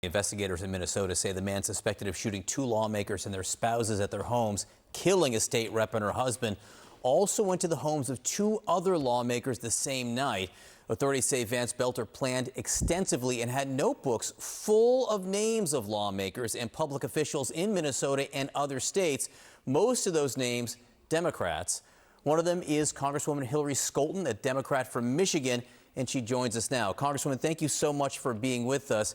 Investigators in Minnesota say the man suspected of shooting two lawmakers and their spouses at their homes, killing a state rep and her husband, also went to the homes of two other lawmakers the same night. Authorities say Vance Belter planned extensively and had notebooks full of names of lawmakers and public officials in Minnesota and other states. Most of those names, Democrats. One of them is Congresswoman Hillary Scholten, a Democrat from Michigan, and she joins us now. Congresswoman, thank you so much for being with us.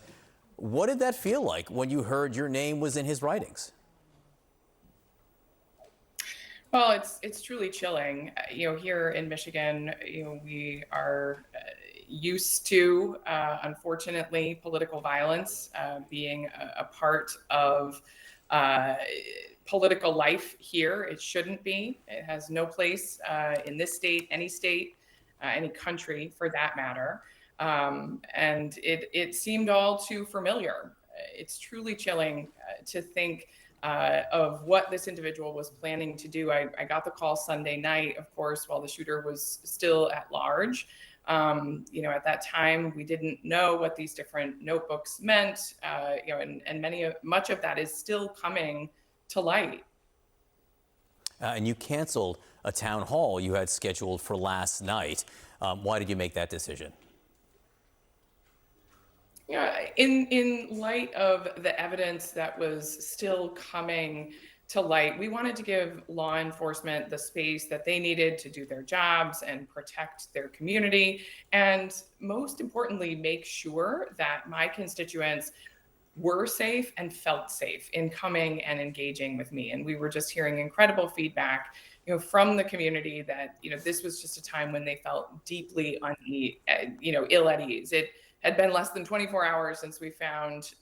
What did that feel like when you heard your name was in his writings? Well, it's truly chilling. Here in Michigan, we are used to, unfortunately, political violence being a part of political life here. It shouldn't be. It has no place in this state, any country for that matter. And it seemed all too familiar. It's truly chilling to think of what this individual was planning to do. I got the call Sunday night, of course, while the shooter was still at large. At that time, we didn't know what these different notebooks meant, and much of that is still coming to light. And you canceled a town hall you had scheduled for last night. Why did you make that decision? In light of the evidence that was still coming to light, we wanted to give law enforcement the space that they needed to do their jobs and protect their community. And most importantly, make sure that my constituents were safe and felt safe in coming and engaging with me. And we were just hearing incredible feedback, from the community that, this was just a time when they felt deeply ill at ease. It had been less than 24 hours since we found,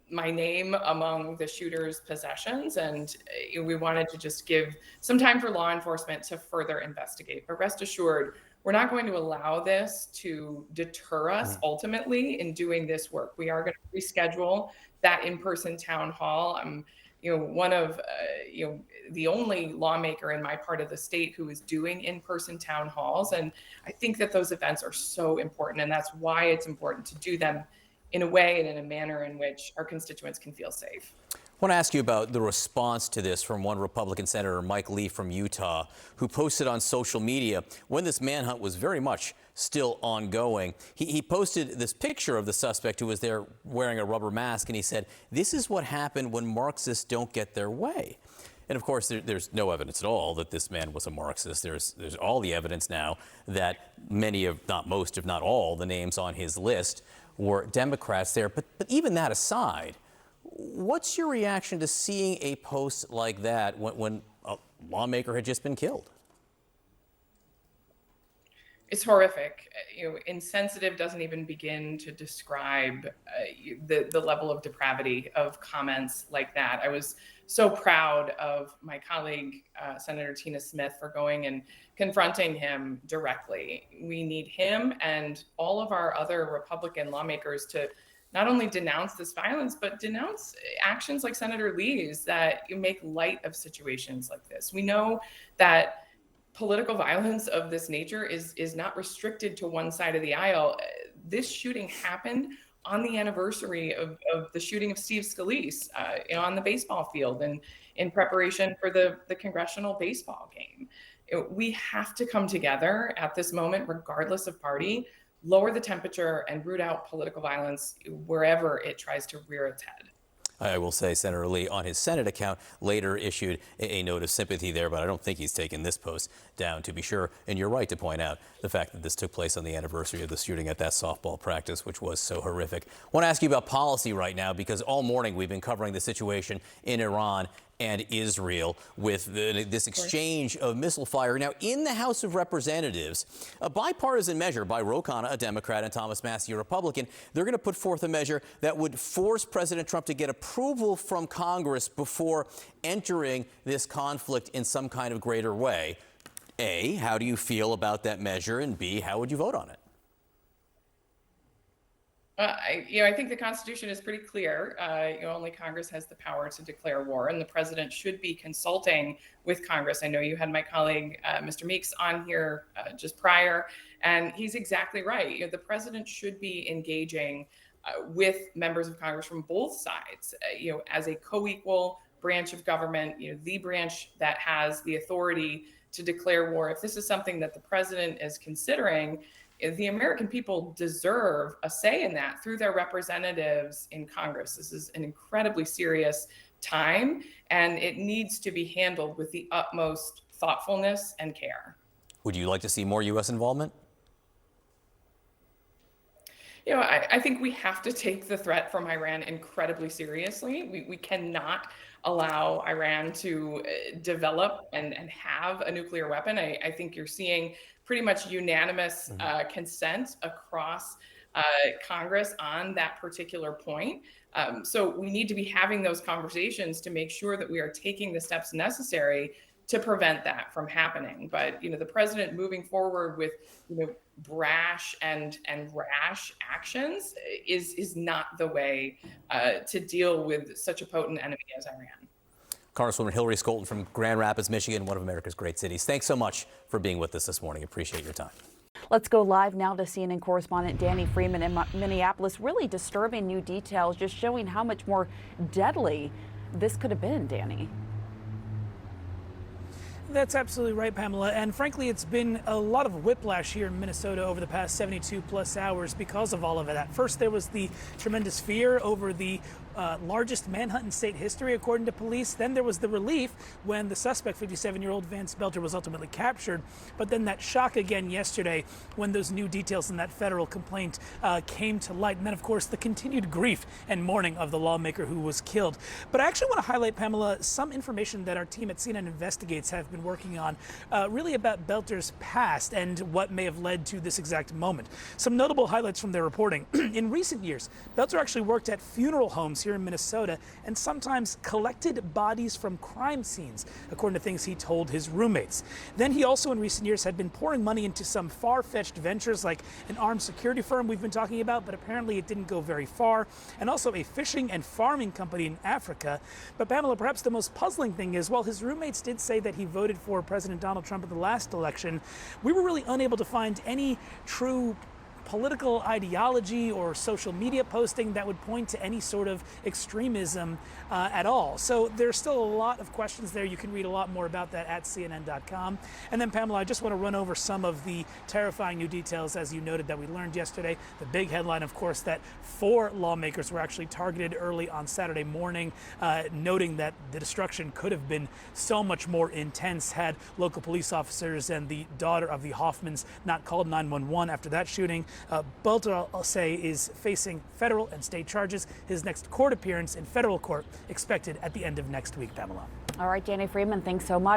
my name among the shooter's possessions. And we wanted to just give some time for law enforcement to further investigate. But rest assured, we're not going to allow this to deter us ultimately in doing this work. We are going to reschedule that in-person town hall. I'm, one of, the only lawmaker in my part of the state who is doing in-person town halls. And I think that those events are so important. And that's why it's important to do them in a way and in a manner in which our constituents can feel safe. I want to ask you about the response to this from one Republican Senator, Mike Lee from Utah, who posted on social media when this manhunt was very much still ongoing. He posted this picture of the suspect who was there wearing a rubber mask, and he said, "This is what happened when Marxists don't get their way." And of course, there's no evidence at all that this man was a Marxist. There's all the evidence now that many of, not most, if not all, the names on his list were Democrats there. But even that aside, what's your reaction to seeing a post like that when a lawmaker had just been killed? It's horrific. Insensitive doesn't even begin to describe the level of depravity of comments like that. I was so proud of my colleague, Senator Tina Smith, for going and confronting him directly. We need him and all of our other Republican lawmakers to not only denounce this violence, but denounce actions like Senator Lee's that make light of situations like this. We know that political violence of this nature is not restricted to one side of the aisle. This shooting happened on the anniversary of the shooting of Steve Scalise on the baseball field and in preparation for the congressional baseball game. We have to come together at this moment, regardless of party, lower the temperature and root out political violence wherever it tries to rear its head. I will say Senator Lee, on his Senate account, later issued a note of sympathy there, but I don't think he's taken this post down, to be sure. And you're right to point out the fact that this took place on the anniversary of the shooting at that softball practice, which was so horrific. I want to ask you about policy right now, because all morning we've been covering the situation in Iran and Israel with this exchange of missile fire. Now, in the House of Representatives, a bipartisan measure by Ro Khanna, a Democrat, and Thomas Massie, a Republican, they're going to put forth a measure that would force President Trump to get approval from Congress before entering this conflict in some kind of greater way. A, how do you feel about that measure? And B, how would you vote on it? I think the Constitution is pretty clear. Only Congress has the power to declare war, and the president should be consulting with Congress. I know you had my colleague, Mr. Meeks, on here just prior, and he's exactly right. The president should be engaging with members of Congress from both sides, as a co-equal branch of government, the branch that has the authority to declare war. If this is something that the president is considering, the American people deserve a say in that through their representatives in Congress. This is an incredibly serious time, and it needs to be handled with the utmost thoughtfulness and care. Would you like to see more U.S. involvement? I think we have to take the threat from Iran incredibly seriously. We cannot allow Iran to develop and have a nuclear weapon. I think you're seeing pretty much unanimous consent across Congress on that particular point. So we need to be having those conversations to make sure that we are taking the steps necessary to prevent that from happening. But the president moving forward with brash and rash actions is not the way to deal with such a potent enemy as Iran. Congresswoman Hillary Scholten from Grand Rapids, Michigan, one of America's great cities. Thanks so much for being with us this morning. Appreciate your time. Let's go live now to CNN correspondent Danny Freeman in Minneapolis. Really disturbing new details, just showing how much more deadly this could have been, Danny. That's absolutely right, Pamela. And frankly, it's been a lot of whiplash here in Minnesota over the past 72 plus hours because of all of that. First, there was the tremendous fear over the largest manhunt in state history, according to police. Then there was the relief when the suspect, 57-year-old Vance Belter, was ultimately captured. But then that shock again yesterday when those new details in that federal complaint came to light. And then, of course, the continued grief and mourning of the lawmaker who was killed. But I actually want to highlight, Pamela, some information that our team at CNN Investigates have been working on, really about Belter's past and what may have led to this exact moment. Some notable highlights from their reporting. In recent years, Belter actually worked at funeral homes here in Minnesota and sometimes collected bodies from crime scenes, according to things he told his roommates. Then he also in recent years had been pouring money into some far-fetched ventures like an armed security firm we've been talking about, but apparently it didn't go very far, and also a fishing and farming company in Africa. But Pamela, perhaps the most puzzling thing is, while his roommates did say that he voted for President Donald Trump in the last election, we were really unable to find any true political ideology or social media posting that would point to any sort of extremism at all. So there's still a lot of questions there. You can read a lot more about that at CNN.com. And then, Pamela, I just want to run over some of the terrifying new details, as you noted, that we learned yesterday. The big headline, of course, that 4 lawmakers were actually targeted early on Saturday morning, noting that the destruction could have been so much more intense had local police officers and the daughter of the Hoffmans not called 911 after that shooting. Belter, I'll say, is facing federal and state charges. His next court appearance in federal court expected at the end of next week, Pamela. All right, Danny Freeman, thanks so much.